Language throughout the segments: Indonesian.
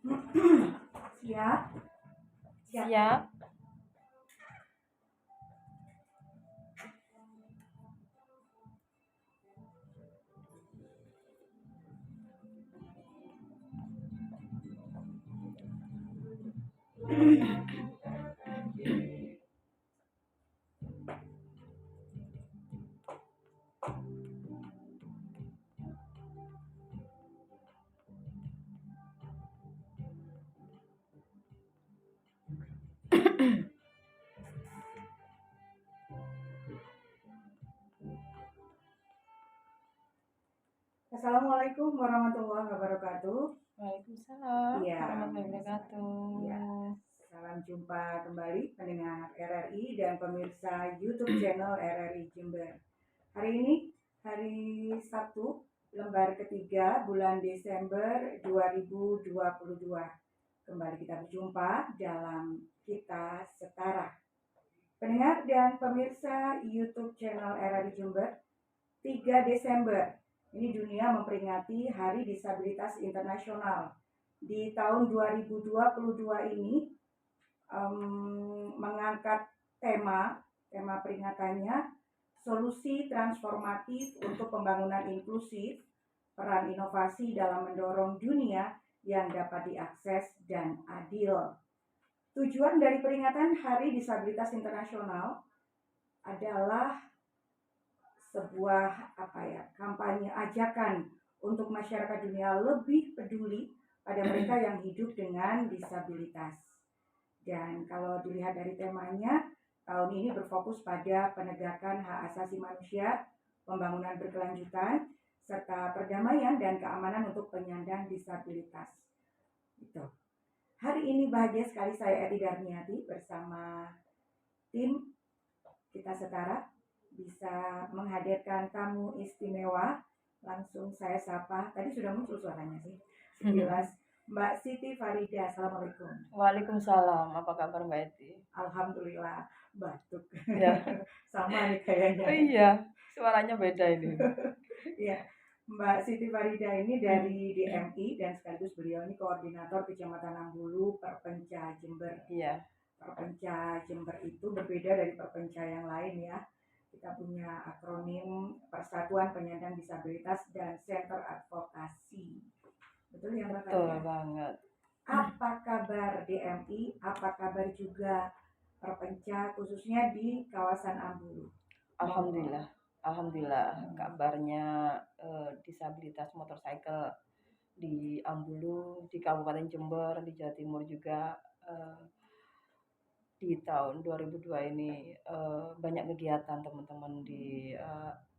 Siap? Siap. Assalamualaikum warahmatullahi wabarakatuh. Waalaikumsalam Iya, warahmatullahi wabarakatuh. Iya, salam jumpa kembali pendengar RRI dan pemirsa YouTube channel RRI Jember. Hari ini hari Sabtu, lembar ketiga bulan Desember 2022. Kembali kita berjumpa dalam Kita Setara. Pendengar dan pemirsa YouTube channel RRI Jember, 3 Desember ini dunia memperingati Hari Disabilitas Internasional. Di tahun 2022 ini mengangkat tema peringatannya solusi transformatif untuk pembangunan inklusif, peran inovasi dalam mendorong dunia yang dapat diakses dan adil. Tujuan dari peringatan Hari Disabilitas Internasional adalah sebuah kampanye ajakan untuk masyarakat dunia lebih peduli pada mereka yang hidup dengan disabilitas. Dan kalau dilihat dari temanya, tahun ini berfokus pada penegakan hak asasi manusia, pembangunan berkelanjutan, serta perdamaian dan keamanan untuk penyandang disabilitas. Gitu. Hari ini bahagia sekali saya Eti Darmiati bersama tim Kita Setara bisa menghadirkan tamu istimewa. Langsung saya sapa, tadi sudah muncul suaranya sih sekilas, Mbak Siti Farida. Assalamualaikum. Waalaikumsalam. Apa kabar Mbak Eti? Alhamdulillah, batuk. Ya. Sama nih kayaknya. Oh iya, suaranya beda ini. Iya, Mbak Siti Farida ini dari DMI dan sekaligus beliau ini koordinator Kecamatan Ambulu Perpenca Jember. Iya. Perpenca Jember itu berbeda dari Perpenca yang lain ya. Kita punya akronim Persatuan Penyandang Disabilitas dan Center Advokasi. Betul ya Mbak Farida? Betul banget. Apa kabar DMI? Apa kabar juga Perpenca khususnya di kawasan Ambulu? Alhamdulillah. Kabarnya disabilitas motorcycle di Ambulu, di Kabupaten Jember, di Jawa Timur juga di tahun 2002 ini banyak kegiatan teman-teman di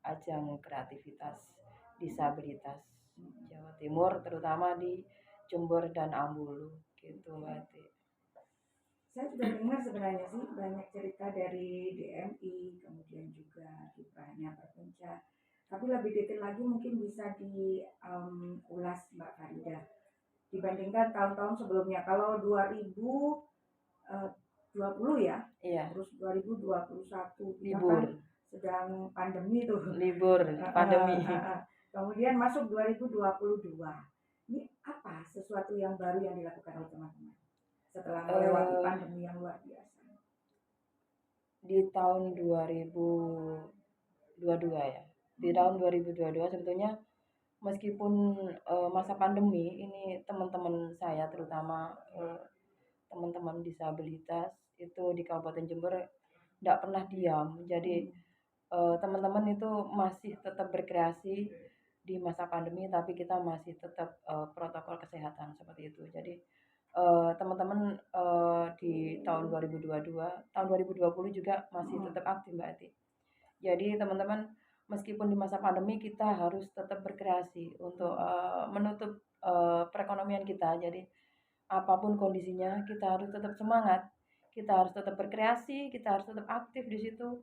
ajang kreativitas disabilitas Jawa Timur, terutama di Jember dan Ambulu gitu berarti. Saya sudah dengar sebenarnya sih banyak cerita dari DMI, kemudian juga kiprahnya Perpenca. Tapi lebih detail lagi mungkin bisa diulas Mbak Farida. Dibandingkan tahun-tahun sebelumnya, kalau 2020 ya, Iya. Terus 2021 kita Libur. kan sedang pandemi tuh. Libur pandemi. Kemudian masuk 2022. Ini apa sesuatu yang baru yang dilakukan oleh teman-teman setelah melewati pandemi yang luar biasa? Di tahun 2022 ya. Di tahun 2022 sebetulnya meskipun masa pandemi ini teman-teman saya terutama teman-teman disabilitas itu di Kabupaten Jember tidak pernah diam. Jadi teman-teman itu masih tetap berkreasi di masa pandemi, tapi kita masih tetap protokol kesehatan seperti itu. Jadi teman-teman di tahun 2022, tahun 2020 juga masih tetap aktif Mbak Ati. Jadi teman-teman meskipun di masa pandemi kita harus tetap berkreasi untuk menutup perekonomian kita. Jadi apapun kondisinya kita harus tetap semangat, kita harus tetap berkreasi, kita harus tetap aktif di situ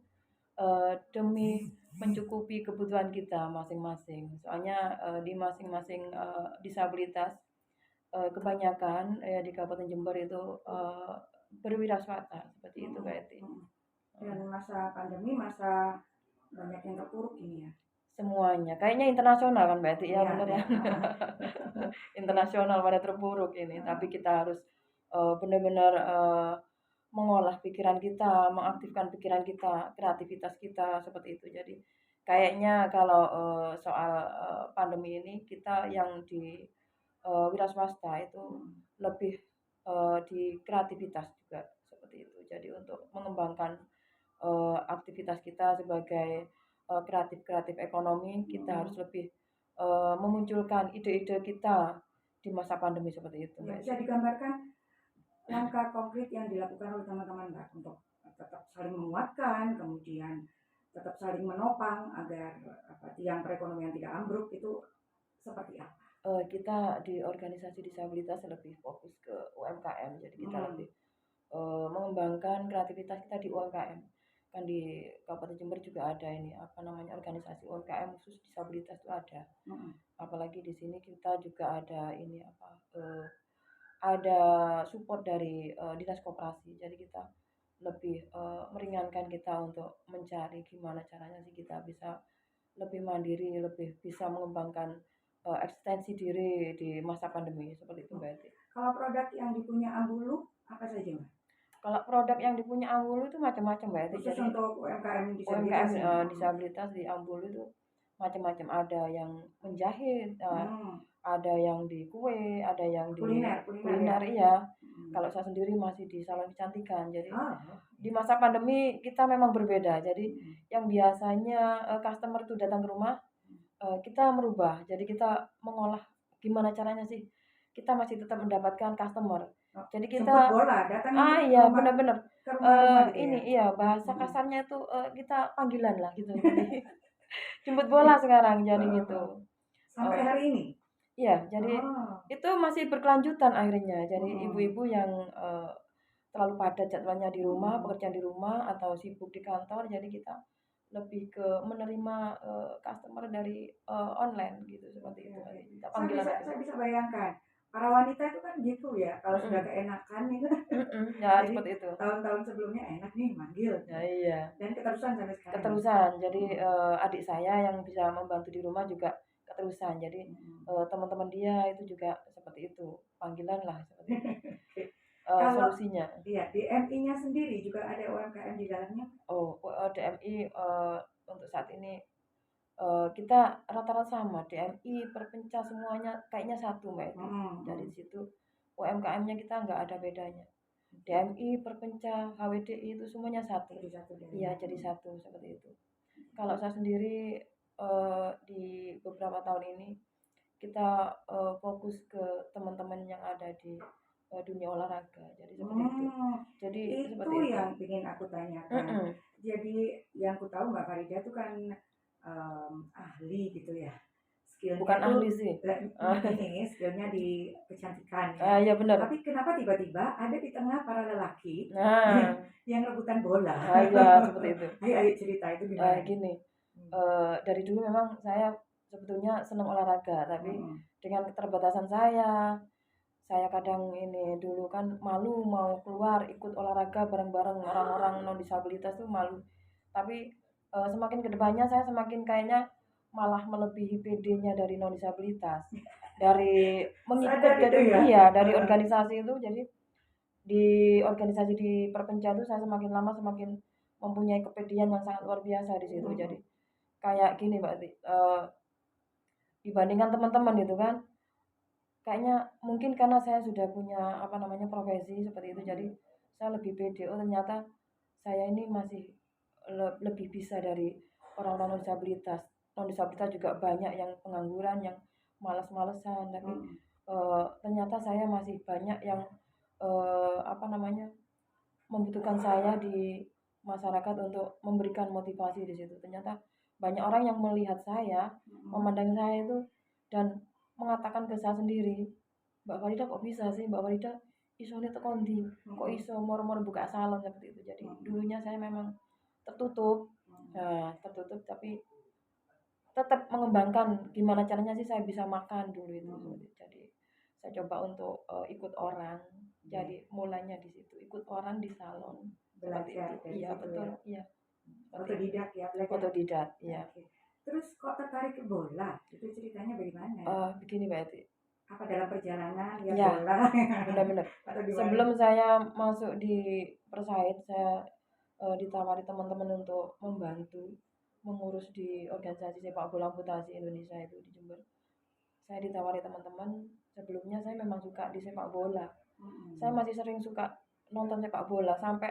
demi mencukupi kebutuhan kita masing-masing. Soalnya di masing-masing disabilitas kebanyakan di Kabupaten Jember itu berwirausaha seperti itu Mbak Eti. Dan masa pandemi masa banyak yang terpuruk ini ya. semuanya. Kayaknya internasional kan berarti ya, Iya, bener iya, ya? heeh. Iya, Internasional pada terpuruk ini, heeh. tapi kita harus, benar-benar, mengolah pikiran kita, mengaktifkan pikiran kita, kreativitas kita, seperti itu. Jadi kayaknya kalau, soal, pandemi ini kita yang di, wira swasta itu Mhm. lebih, di kreativitas juga, seperti itu. Jadi untuk mengembangkan, aktivitas kita sebagai, kreatif ekonomi, kita harus Mhm. lebih, memunculkan ide-ide kita di masa pandemi seperti itu, Ya, Mbak bisa Esti. digambarkan langkah konkret yang dilakukan oleh teman-teman Mbak untuk tetap saling menguatkan, kemudian tetap saling menopang agar apa, tiang perekonomian tidak ambruk itu seperti apa? Kita di organisasi disabilitas lebih fokus ke UMKM, jadi kita Hmm. lebih, mengembangkan kreativitas kita di UMKM. Kan di Kabupaten Jember juga ada ini, apa namanya, organisasi UMKM khusus disabilitas itu ada. Hmm. Apalagi di sini kita juga ada ini, apa, ada support dari, dinas koperasi. Jadi kita lebih, meringankan kita untuk mencari gimana caranya sih kita bisa lebih mandiri, lebih bisa mengembangkan, eksistensi diri di masa pandemi, seperti itu, Hmm. Mbak Eti. Kalau produk yang dipunya Ambulu apa saja Mbak? Kalau produk yang dipunya Ambulu itu macam-macam, Mbak Eti. Khusus Jadi untuk UMKM UMKM, disabilitas ini. Hmm. disabilitas di Ambulu itu macam-macam, ada yang menjahit, Hmm. ada yang di kue, ada yang di Kuliner, kuliner ya. kuliner, iya. Hmm. Kalau saya sendiri masih di salon kecantikan. Jadi Ah, di masa pandemi kita memang berbeda. Jadi hmm. yang biasanya, customer itu datang ke rumah, kita merubah. Jadi kita mengolah gimana caranya sih kita masih tetap mendapatkan customer. Oh, Jadi jemput kita bola, datang ke iya, rumah, benar-benar, ke rumah-rumah gitu ini ya. iya, bahasa Hmm. kasarnya itu, kita panggilan lah gitu. Jadi jemput bola sekarang jadi Heeh, heeh. gitu. Sampai Eee, hari ini. iya, jadi Oh. itu masih berkelanjutan akhirnya. Jadi Hmm. ibu-ibu yang, terlalu padat jadwalnya di rumah, Hmm. pekerjaan di rumah atau sibuk di kantor, jadi kita lebih ke menerima, customer dari, online gitu, seperti Oke, itu oke. tadi. Kita panggilan aja. Saya bisa bayangkan. Para wanita itu kan gitu ya, kalau sudah Mhm, keenakan itu. ya Jadi seperti itu. tahun-tahun sebelumnya enak nih manggil Nah iya, dan keterusan sampai sekarang ya. keterusan. Jadi, Hmm. adik saya yang bisa membantu di rumah juga keterusan. Jadi, Hmm. teman-teman dia itu juga seperti itu, panggilan lah seperti itu, Oke. Kalau solusinya. iya di MI-nya sendiri juga ada UMKM di dalamnya. Oh, DMI, untuk saat ini, kita rata-rata sama, DMI, Perpenca semuanya kayaknya satu, Mbak Eti. Hmm. Dari Hmm. situ UMKM-nya kita nggak ada bedanya. Oke. DMI, Perpenca, HWDI itu semuanya satu. Jadi satu Iya, jaringan. jadi Hmm. satu, seperti itu. Kalau saya sendiri, di beberapa tahun ini kita, fokus ke teman-teman yang ada di, dunia olahraga, jadi seperti itu. Hmm, Jadi itu seperti itu. yang ingin aku tanyakan. Mhm, Jadi yang aku tahu Mbak Farida itu kan ahli gitu ya. bukan Skillnya ahli tuh sih. ini skillnya di kecantikan ya. Iya bener. Tapi kenapa tiba-tiba ada di tengah para lelaki Nah, yang rebutan bola? iya seperti itu. Ayo, ayo cerita itu gimana nih? Gini, Hmm. dari dulu memang saya sebetulnya senang olahraga, tapi Hmm. dengan keterbatasan saya kadang ini dulu kan malu mau keluar ikut olahraga bareng-bareng orang-orang non disabilitas tuh malu. Tapi, semakin ke depannya saya semakin kayaknya malah melebihi PD-nya dari non disabilitas. Dari mengikut Sadar itu dari ya? iya, dari Heeh. organisasi itu jadi di organisasi di Perpenca itu saya semakin lama semakin mempunyai kepedean yang sangat luar biasa di situ. Jadi Hmm. kayak gini Mbak, dibandingkan teman-teman gitu kan, kayaknya mungkin karena saya sudah punya, apa namanya, profesi seperti itu, jadi Hmm. saya lebih pede, oh ternyata saya ini masih lebih bisa dari orang-orang non disabilitas. Non disabilitas juga banyak yang pengangguran, yang malas-malesan, tapi, Hmm. ternyata saya masih banyak yang, apa namanya, membutuhkan saya di masyarakat untuk memberikan motivasi di situ. Ternyata banyak orang yang melihat saya, Hmm. memandang saya itu dan mengatakan ke saya sendiri, "Mbak Farida kok bisa sih, Mbak Farida isone teko ndi? Kok Hmm. iso moro-moro buka salon?" Seperti itu. Jadi Hmm. dulunya saya memang tertutup, Hmm. tertutup tapi tetap mengembangkan gimana caranya sih saya bisa makan dulu itu. Hmm. Jadi saya coba untuk, ikut orang, Ya, jadi mulainya di situ, ikut orang di salon, seperti belajar itu. dari Iya situ betul, ya. iya, seperti itu. Otodidak ya, belajar. Otodidak, iya. Oke. Terus kok tertarik ke bola? Itu ceritanya bagaimana? Begini Mbak Eti. Apa dalam perjalanan lihat Ya, bola benar-benar. atau gimana? Sebelum saya masuk di Persait, saya ditawari teman-teman untuk membantu mengurus di organisasi sepak bola amputasi Indonesia itu di Jember. Saya ditawari teman-teman, sebelumnya saya memang suka di sepak bola. Saya masih sering suka nonton sepak bola, sampai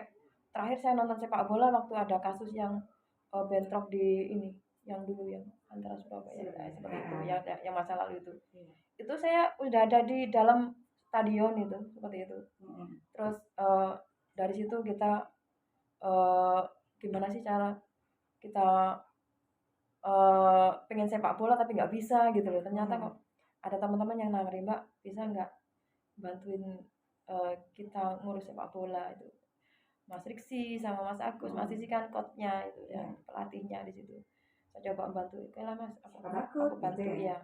terakhir saya nonton sepak bola waktu ada kasus yang bentrok di ini, yang dulu yang antara Surabaya seperti itu, yang masa lalu itu. Itu saya udah ada di dalam stadion itu, seperti itu. Terus dari situ kita gimana sih cara kita pengen sepak bola tapi nggak bisa gitu loh. Ternyata kok ada teman-teman yang nawarin, Mbak bisa nggak bantuin kita ngurus sepak bola itu. Mas Riksi sama Mas Agus, Mas Riksi kan coachnya itu ya, pelatihnya di situ. Saya coba bantu, oke lah Mas, aku bantu ya.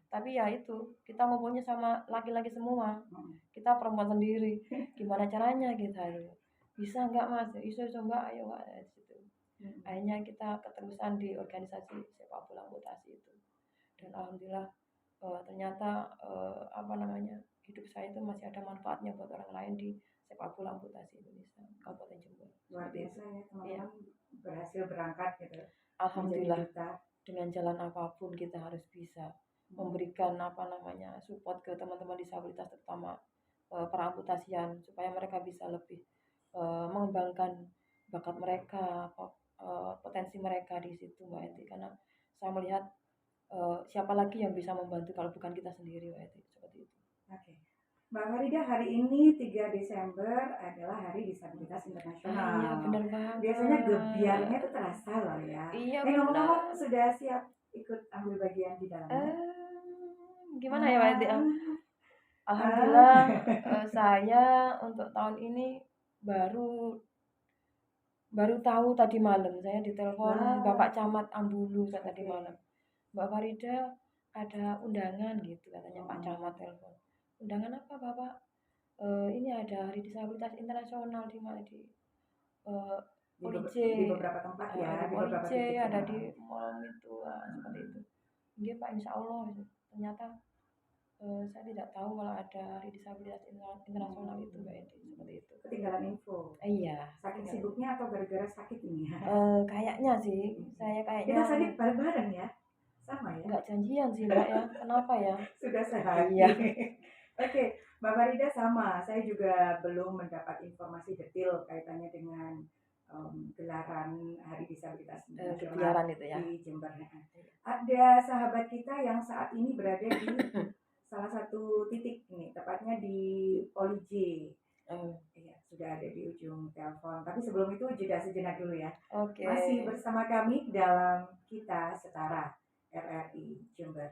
Tapi ya itu, kita ngumpulnya sama laki-laki semua, kita perempuan sendiri. Gimana caranya kita itu? Bisa nggak Mas? Bisa Mbak, ayo Mbak. Gitu. Akhirnya kita keterusan di organisasi sepak bola amputasi itu. Dan alhamdulillah ternyata hidup saya itu masih ada manfaatnya buat orang lain di sepak bola amputasi Indonesia Kabupaten Jember. Luar biasa ya teman-teman, berhasil berangkat gitu. Alhamdulillah, dengan jalan apapun kita harus bisa memberikan support ke teman-teman disabilitas, terutama peramputasian, supaya mereka bisa lebih mengembangkan bakat mereka, potensi mereka di situ Mbak Eti. Karena saya melihat siapa lagi yang bisa membantu kalau bukan kita sendiri Mbak Eti, seperti itu. Oke. Mbak Farida, hari ini 3 Desember adalah Hari Disabilitas Internasional. Iya, benar banget. Biasanya gebiarnya itu terasa loh ya. Iya, ngomong-ngomong, sudah siap ikut ambil bagian di dalamnya? Gimana ya Mbak Eti? Alhamdulillah saya untuk tahun ini baru tahu tadi malam. Saya ditelepon Bapak Camat Ambulu tadi malam. Mbak Farida ada undangan gitu katanya, Pak Camat telepon. Undangan apa Bapak? Ini ada Hari Disabilitas Internasional di mana di di beberapa tempat ya, di beberapa titik ada di mall itu seperti itu. Iya Pak, insya Allah. Ternyata saya tidak tahu kalau ada Hari Disabilitas Internasional itu Mbak Edi, seperti itu. Ketinggalan info. Iya. Saking sibuknya atau gara-gara sakit ini ya? Kayaknya sih, saya kayaknya. Kita sakit bareng-bareng ya? Sama ya? Enggak janjian sih Mbak ya, kenapa ya? Sudah sehat. Iya. Oke, Mbak Farida sama, saya juga belum mendapat informasi detail kaitannya dengan gelaran Hari Disabilitas Internasional itu ya di Jember. Ada sahabat kita yang saat ini berada di salah satu titik ini, tepatnya di Poli J. Iya, sudah ada di ujung telepon. Tapi sebelum itu jeda sejenak dulu ya. Oke. Masih bersama kami dalam Kita Setara RRI Jember.